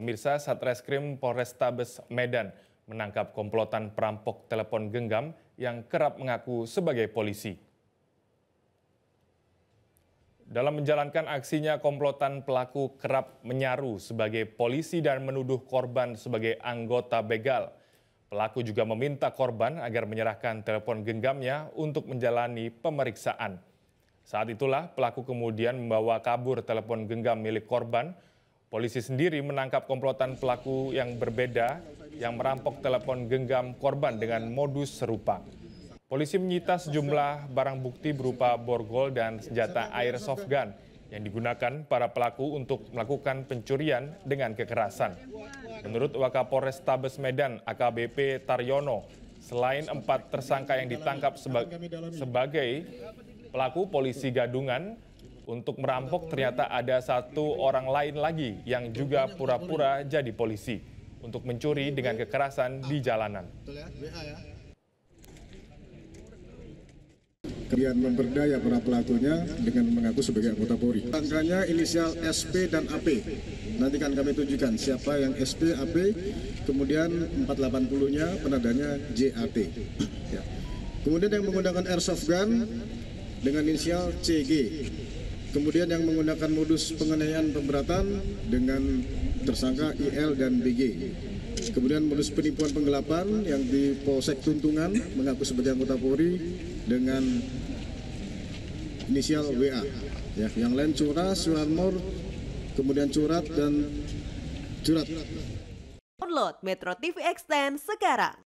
Pemirsa, Satreskrim Polrestabes Medan menangkap komplotan perampok telepon genggam yang kerap mengaku sebagai polisi. Dalam menjalankan aksinya, komplotan pelaku kerap menyaru sebagai polisi dan menuduh korban sebagai anggota begal. Pelaku juga meminta korban agar menyerahkan telepon genggamnya untuk menjalani pemeriksaan. Saat itulah pelaku kemudian membawa kabur telepon genggam milik korban. Polisi sendiri menangkap komplotan pelaku yang berbeda yang merampok telepon genggam korban dengan modus serupa. Polisi menyita sejumlah barang bukti berupa borgol dan senjata airsoft gun yang digunakan para pelaku untuk melakukan pencurian dengan kekerasan. Menurut Wakapolres Tabes Medan AKBP Taryono, selain 4 tersangka yang ditangkap sebagai pelaku polisi gadungan untuk merampok, ternyata ada 1 orang lain lagi yang juga pura-pura jadi polisi untuk mencuri dengan kekerasan di jalanan. Kemudian memperdaya para pelakunya dengan mengaku sebagai anggota Polri. Tersangkanya inisial SP dan AP. Nanti kan kami tunjukkan siapa yang SP, AP, kemudian 480-nya penandanya JAT. Ya. Kemudian yang menggunakan airsoft gun dengan inisial CG. Kemudian yang menggunakan modus penganiayaan pemberatan dengan tersangka IL dan BG. Kemudian modus penipuan penggelapan yang di Polsek Tuntungan mengaku sebagai anggota Polri dengan inisial WA. Ya, yang lain Curas, Suranmor, kemudian Curat dan Curat. Download Metro TV Extend sekarang.